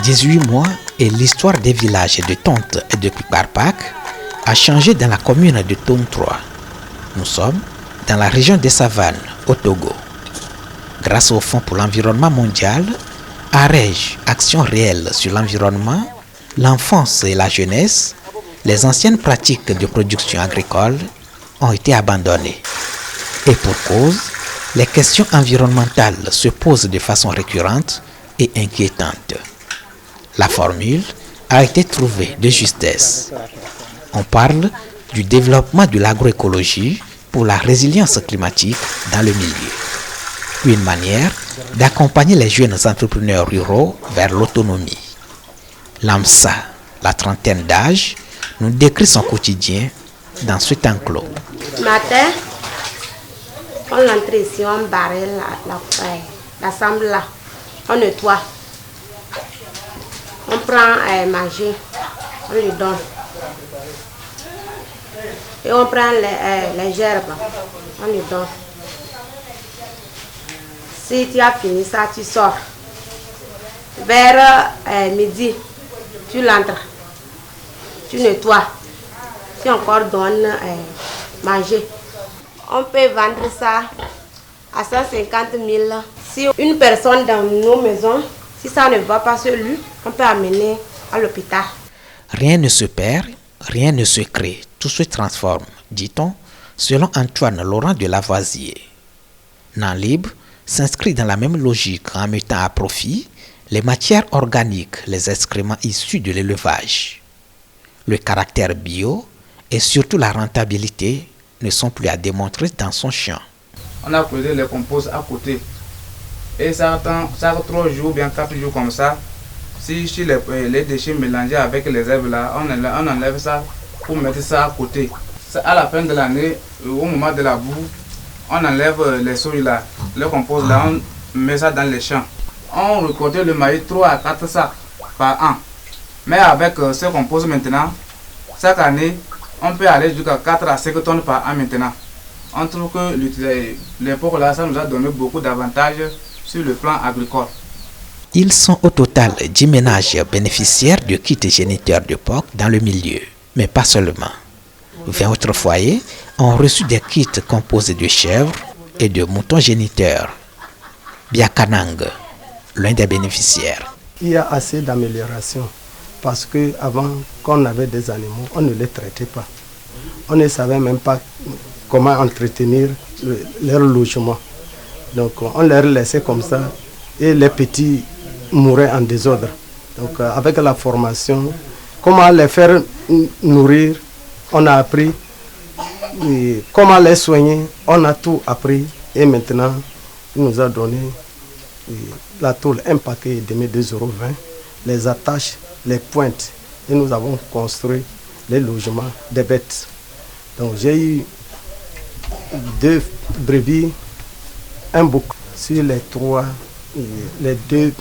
18 mois et l'histoire des villages de Tonte et de Piparpak a changé dans la commune de Tom 3. Nous sommes dans la région des Savanes, au Togo. Grâce au Fonds pour l'environnement mondial, AREJ, Action réelle sur l'environnement, l'enfance et la jeunesse, les anciennes pratiques de production agricole ont été abandonnées. Et pour cause, les questions environnementales se posent de façon récurrente et inquiétante. La formule a été trouvée de justesse. On parle du développement de l'agroécologie pour la résilience climatique dans le milieu. Une manière d'accompagner les jeunes entrepreneurs ruraux vers l'autonomie. Lamsa, la trentaine d'âge, nous décrit son quotidien dans cet enclos. Matin, on entre ici, on barre la semble là, on nettoie. On prend à manger, on lui donne. Et on prend les gerbes, on lui donne. Si tu as fini ça, tu sors. Vers midi, tu l'entres. Tu nettoies. Tu encore donnes manger. On peut vendre ça à 150 000. Si une personne dans nos maisons, si ça ne va pas sur lui, on peut amener à l'hôpital. Rien ne se perd, rien ne se crée, tout se transforme, dit-on, selon Antoine Laurent de Lavoisier. Nanlib s'inscrit dans la même logique en mettant à profit les matières organiques, les excréments issus de l'élevage. Le caractère bio et surtout la rentabilité ne sont plus à démontrer dans son champ. On a creusé les composts à côté. Et ça attend 3 jours, bien 4 jours comme ça. Si les déchets mélangés avec les herbes là, on enlève ça pour mettre ça à côté. À la fin de l'année, au moment de la boue, on enlève les souilles là, le compost là, on met ça dans les champs. On récolte le maïs 3 à 4 sacs par an. Mais avec ce compost maintenant, chaque année, on peut aller jusqu'à 4 à 5 tonnes par an maintenant. On trouve que l'époque là, ça nous a donné beaucoup d'avantages sur le plan agricole. Ils sont au total 10 ménages bénéficiaires de kits géniteurs de porc dans le milieu, mais pas seulement. 20 autres foyers ont reçu des kits composés de chèvres et de moutons géniteurs. Biakanang, l'un des bénéficiaires. Il y a assez d'amélioration parce qu'avant, quand on avait des animaux, on ne les traitait pas. On ne savait même pas comment entretenir leur logement. Donc on les laissait comme ça et les petits mouraient en désordre. Donc avec la formation, comment les faire nourrir, on a appris. Et comment les soigner, on a tout appris. Et maintenant, il nous a donné la tôle, un paquet de 2,20 €, les attaches, les pointes. Et nous avons construit les logements des bêtes. Donc j'ai eu 2 brebis, un bouc. Sur les 3, les 2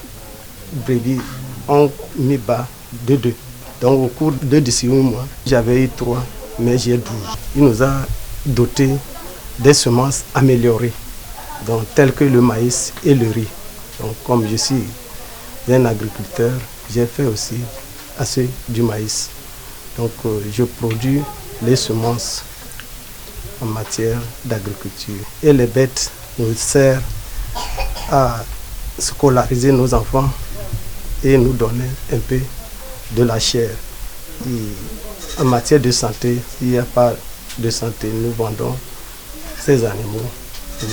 brebis ont mis bas de 2. Donc au cours de 18 mois, j'avais eu 3, mais j'ai 12. Il nous a doté des semences améliorées, donc, telles que le maïs et le riz. Donc comme je suis un agriculteur, j'ai fait aussi assez du maïs. Donc je produis les semences en matière d'agriculture. Et les bêtes nous servent à scolariser nos enfants et nous donner un peu de la chair. Et en matière de santé, s'il n'y a pas de santé, nous vendons ces animaux pour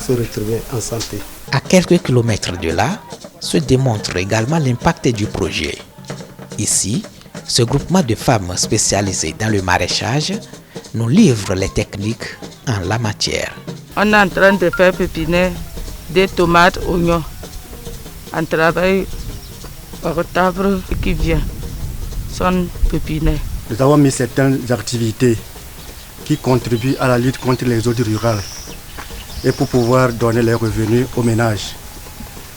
se retrouver en santé. À quelques kilomètres de là, se démontre également l'impact du projet. Ici, ce groupement de femmes spécialisées dans le maraîchage nous livre les techniques en la matière. On est en train de faire pépiner des tomates, oignons. On travaille au retable qui vient, son pépinet. Nous avons mis certaines activités qui contribuent à la lutte contre les zones rurales et pour pouvoir donner les revenus aux ménages.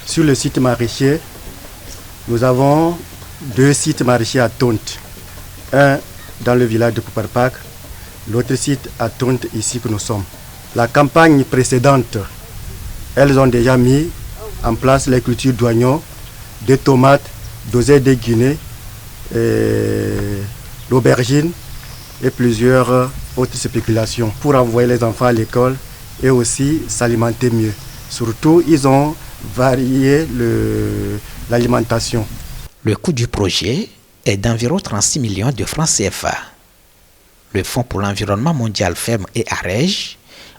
Sur le site maraîcher, nous avons 2 sites maraîchers à Tonte. Un dans le village de Piparpak, l'autre site à Tonte, ici que nous sommes. La campagne précédente, elles ont déjà mis en place les cultures d'oignons, de tomates d'oseille de Guinée, l'aubergine et plusieurs autres spéculations pour envoyer les enfants à l'école et aussi s'alimenter mieux. Surtout, ils ont varié l'alimentation. Le coût du projet est d'environ 36 millions de francs CFA. Le Fonds pour l'environnement mondial FEM et AREJ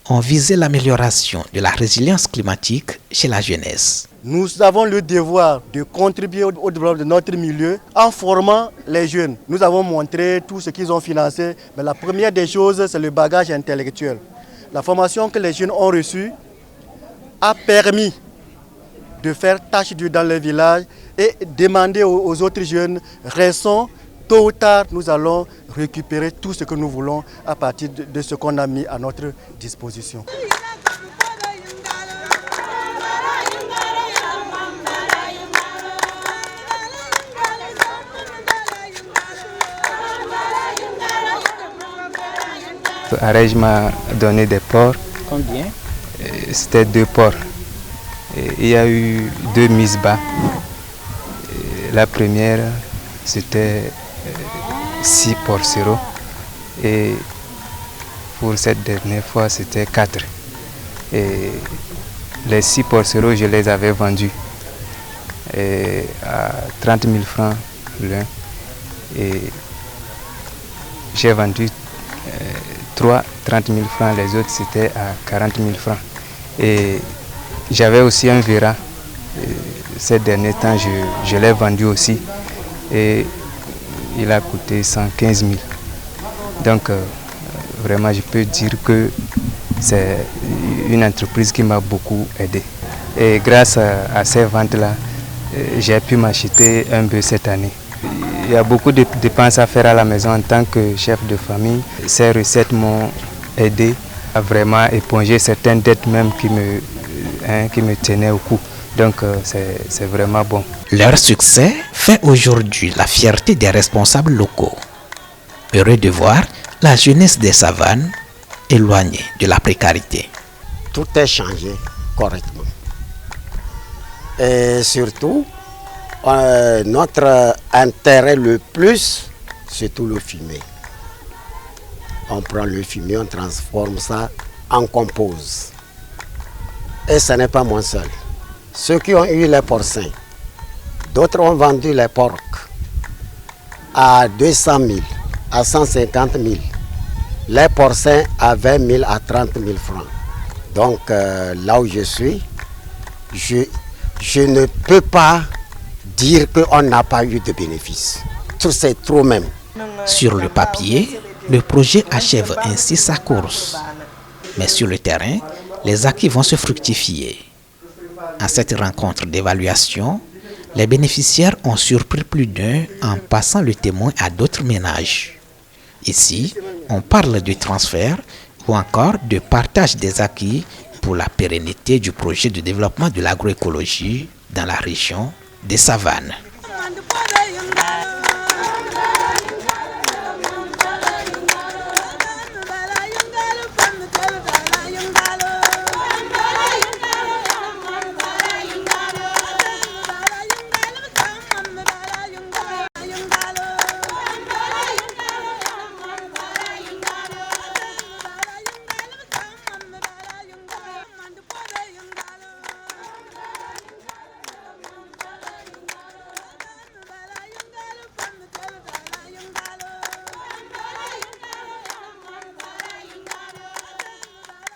ont visé l'amélioration de la résilience climatique chez la jeunesse. Nous avons le devoir de contribuer au développement de notre milieu en formant les jeunes. Nous avons montré tout ce qu'ils ont financé, mais la première des choses, c'est le bagage intellectuel. La formation que les jeunes ont reçue a permis de faire tâche d'huile dans les villages et demander aux autres jeunes, restons, tôt ou tard, nous allons récupérer tout ce que nous voulons à partir de ce qu'on a mis à notre disposition. AREJ m'a donné des porcs. Combien? C'était 2 porcs. Il y a eu 2 mises bas. La première, c'était 6 porcereaux. Et pour cette dernière fois, c'était 4. Et les 6 porcereaux, je les avais vendus à 30 000 francs l'un. Et j'ai vendu 3, 30 000 francs, les autres c'était à 40 000 francs. Et j'avais aussi un verra. Ces derniers temps, je l'ai vendu aussi. Et il a coûté 115 000. Donc, vraiment, je peux dire que c'est une entreprise qui m'a beaucoup aidé. Et grâce à ces ventes-là, j'ai pu m'acheter un bœuf cette année. Il y a beaucoup de dépenses à faire à la maison en tant que chef de famille. Ces recettes m'ont aidé à vraiment éponger certaines dettes même qui me tenaient au cou. Donc c'est vraiment bon. Leur succès fait aujourd'hui la fierté des responsables locaux. Heureux de voir la jeunesse des savanes éloignée de la précarité. Tout est changé correctement. Et surtout, notre intérêt le plus, c'est tout le fumier. On prend le fumier, on transforme ça en compost. Et ce n'est pas moi seul. Ceux qui ont eu les porcins, d'autres ont vendu les porcs à 200 000, à 150 000. Les porcins à 20 000, à 30 000 francs. Donc là où je suis, je ne peux pas dire qu'on n'a pas eu de bénéfices. Tout c'est trop même. Sur le papier, le projet achève ainsi sa course. Mais sur le terrain, les acquis vont se fructifier. À cette rencontre d'évaluation, les bénéficiaires ont surpris plus d'un en passant le témoin à d'autres ménages. Ici, on parle de transfert ou encore de partage des acquis pour la pérennité du projet de développement de l'agroécologie dans la région des Savanes.